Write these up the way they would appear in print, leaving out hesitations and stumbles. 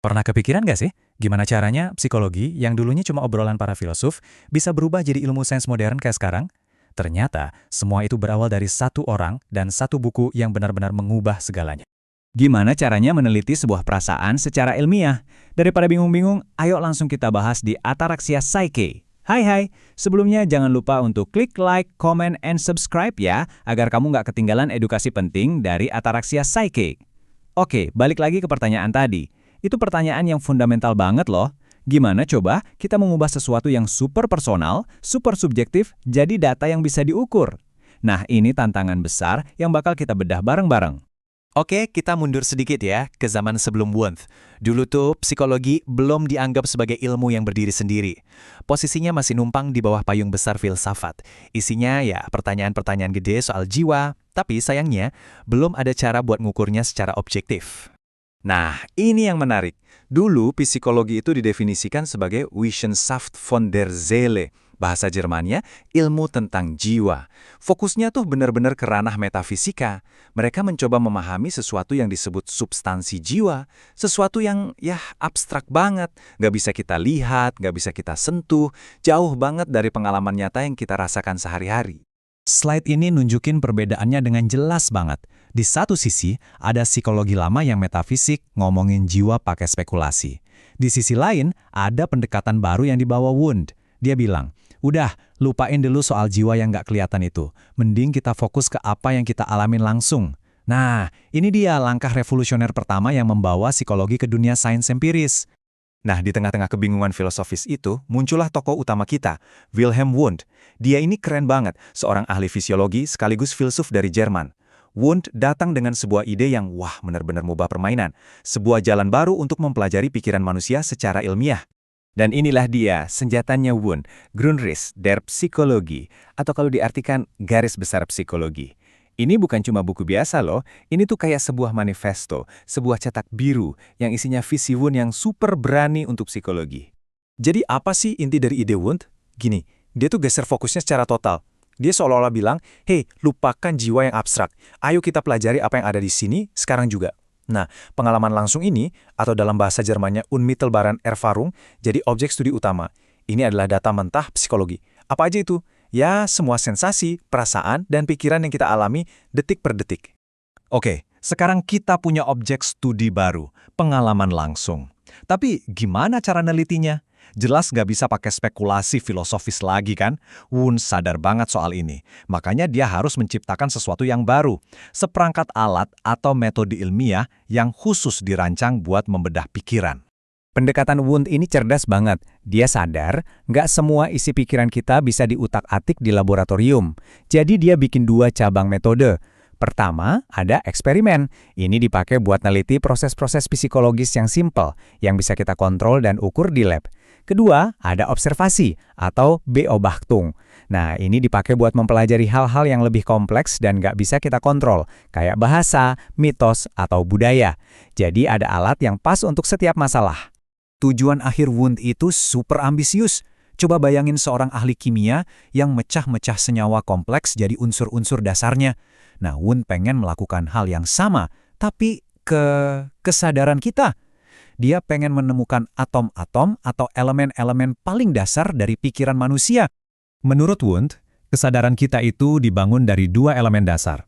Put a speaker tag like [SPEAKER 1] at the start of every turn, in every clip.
[SPEAKER 1] Pernah kepikiran gak sih, gimana caranya psikologi yang dulunya cuma obrolan para filosof bisa berubah jadi ilmu sains modern kayak sekarang? Ternyata, semua itu berawal dari satu orang dan satu buku yang benar-benar mengubah segalanya.
[SPEAKER 2] Gimana caranya meneliti sebuah perasaan secara ilmiah? Daripada bingung-bingung, ayo langsung kita bahas di Ataraxia Psyche. Hai, sebelumnya jangan lupa untuk klik like, comment, and subscribe ya, agar kamu nggak ketinggalan edukasi penting dari Ataraxia Psyche. Oke, balik lagi ke pertanyaan tadi. Itu pertanyaan yang fundamental banget loh. Gimana coba kita mengubah sesuatu yang super personal, super subjektif, jadi data yang bisa diukur? Nah, ini tantangan besar yang bakal kita bedah bareng-bareng.
[SPEAKER 1] Oke, kita mundur sedikit ya, ke zaman sebelum Wundt. Dulu tuh, psikologi belum dianggap sebagai ilmu yang berdiri sendiri. Posisinya masih numpang di bawah payung besar filsafat. Isinya ya pertanyaan-pertanyaan gede soal jiwa, tapi sayangnya belum ada cara buat ngukurnya secara objektif.
[SPEAKER 3] Nah, ini yang menarik. Dulu, psikologi itu didefinisikan sebagai Wissenschaft von der Seele. Bahasa Jermannya, ilmu tentang jiwa. Fokusnya tuh benar-benar ke ranah metafisika. Mereka mencoba memahami sesuatu yang disebut substansi jiwa. Sesuatu yang, abstrak banget. Nggak bisa kita lihat, nggak bisa kita sentuh. Jauh banget dari pengalaman nyata yang kita rasakan sehari-hari.
[SPEAKER 1] Slide ini nunjukin perbedaannya dengan jelas banget. Di satu sisi, ada psikologi lama yang metafisik, ngomongin jiwa pakai spekulasi. Di sisi lain, ada pendekatan baru yang dibawa Wundt. Dia bilang, udah, lupain dulu soal jiwa yang nggak kelihatan itu. Mending kita fokus ke apa yang kita alamin langsung. Nah, ini dia langkah revolusioner pertama yang membawa psikologi ke dunia sains empiris.
[SPEAKER 3] Nah, di tengah-tengah kebingungan filosofis itu, muncullah tokoh utama kita, Wilhelm Wundt. Dia ini keren banget, seorang ahli fisiologi sekaligus filsuf dari Jerman. Wundt datang dengan sebuah ide yang benar-benar mengubah permainan. Sebuah jalan baru untuk mempelajari pikiran manusia secara ilmiah. Dan inilah dia, senjatanya Wundt, Grundriss der Psychologie, atau kalau diartikan garis besar psikologi. Ini bukan cuma buku biasa loh, ini tuh kayak sebuah manifesto, sebuah cetak biru yang isinya visi Wundt yang super berani untuk psikologi.
[SPEAKER 1] Jadi apa sih inti dari ide Wundt? Gini, dia tuh geser fokusnya secara total. Dia seolah-olah bilang, hey, lupakan jiwa yang abstrak. Ayo kita pelajari apa yang ada di sini sekarang juga. Nah, pengalaman langsung ini, atau dalam bahasa Jermannya Unmittelbare Erfahrung, jadi objek studi utama. Ini adalah data mentah psikologi. Apa aja itu? Ya, semua sensasi, perasaan, dan pikiran yang kita alami detik per detik. Oke, sekarang kita punya objek studi baru, pengalaman langsung. Tapi gimana cara nelitinya? Jelas nggak bisa pakai spekulasi filosofis lagi kan? Wundt sadar banget soal ini. Makanya dia harus menciptakan sesuatu yang baru. Seperangkat alat atau metode ilmiah yang khusus dirancang buat membedah pikiran.
[SPEAKER 2] Pendekatan Wundt ini cerdas banget. Dia sadar nggak semua isi pikiran kita bisa diutak-atik di laboratorium. Jadi dia bikin dua cabang metode. Pertama, ada eksperimen. Ini dipakai buat neliti proses-proses psikologis yang simpel, yang bisa kita kontrol dan ukur di lab. Kedua, ada observasi atau Beobachtung. Nah, ini dipakai buat mempelajari hal-hal yang lebih kompleks dan nggak bisa kita kontrol, kayak bahasa, mitos, atau budaya. Jadi ada alat yang pas untuk setiap masalah.
[SPEAKER 1] Tujuan akhir Wundt itu super ambisius. Coba bayangin seorang ahli kimia yang mecah-mecah senyawa kompleks jadi unsur-unsur dasarnya. Nah, Wundt pengen melakukan hal yang sama, tapi ke kesadaran kita. Dia pengen menemukan atom-atom atau elemen-elemen paling dasar dari pikiran manusia. Menurut Wundt, kesadaran kita itu dibangun dari dua elemen dasar.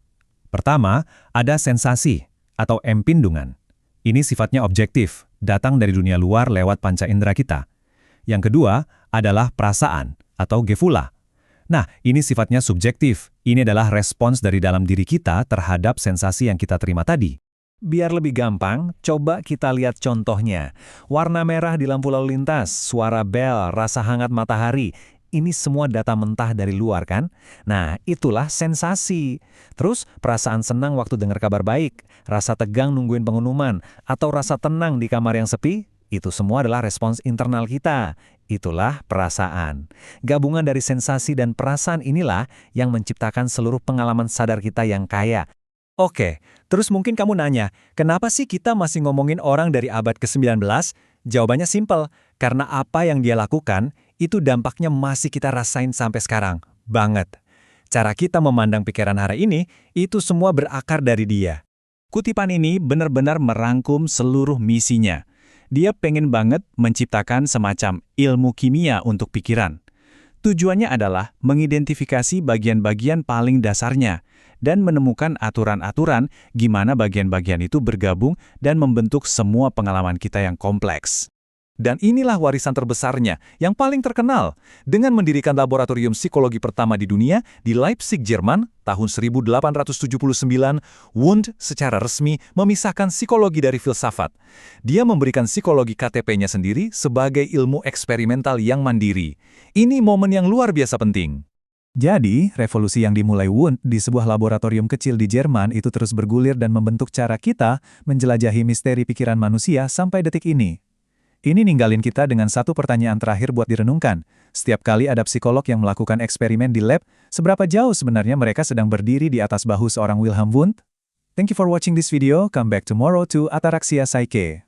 [SPEAKER 1] Pertama, ada sensasi atau empindungan. Ini sifatnya objektif, datang dari dunia luar lewat panca indera kita. Yang kedua adalah perasaan atau Gefühle. Nah, ini sifatnya subjektif. Ini adalah respons dari dalam diri kita terhadap sensasi yang kita terima tadi. Biar lebih gampang, coba kita lihat contohnya. Warna merah di lampu lalu lintas, suara bel, rasa hangat matahari. Ini semua data mentah dari luar kan? Nah, itulah sensasi. Terus, perasaan senang waktu dengar kabar baik, rasa tegang nungguin pengumuman, atau rasa tenang di kamar yang sepi, itu semua adalah respons internal kita. Itulah perasaan. Gabungan dari sensasi dan perasaan inilah yang menciptakan seluruh pengalaman sadar kita yang kaya. Oke, terus mungkin kamu nanya, kenapa sih kita masih ngomongin orang dari abad ke-19? Jawabannya simpel, karena apa yang dia lakukan, itu dampaknya masih kita rasain sampai sekarang. Banget. Cara kita memandang pikiran hari ini, itu semua berakar dari dia. Kutipan ini benar-benar merangkum seluruh misinya. Dia pengen banget menciptakan semacam ilmu kimia untuk pikiran. Tujuannya adalah mengidentifikasi bagian-bagian paling dasarnya dan menemukan aturan-aturan gimana bagian-bagian itu bergabung dan membentuk semua pengalaman kita yang kompleks.
[SPEAKER 3] Dan inilah warisan terbesarnya, yang paling terkenal. Dengan mendirikan laboratorium psikologi pertama di dunia di Leipzig, Jerman, tahun 1879, Wundt secara resmi memisahkan psikologi dari filsafat. Dia memberikan psikologi KTP-nya sendiri sebagai ilmu eksperimental yang mandiri. Ini momen yang luar biasa penting.
[SPEAKER 1] Jadi, revolusi yang dimulai Wundt di sebuah laboratorium kecil di Jerman itu terus bergulir dan membentuk cara kita menjelajahi misteri pikiran manusia sampai detik ini. Ini ninggalin kita dengan satu pertanyaan terakhir buat direnungkan. Setiap kali ada psikolog yang melakukan eksperimen di lab, seberapa jauh sebenarnya mereka sedang berdiri di atas bahu seorang Wilhelm Wundt? Thank you for watching this video. Come back tomorrow to Ataraxia Psyche.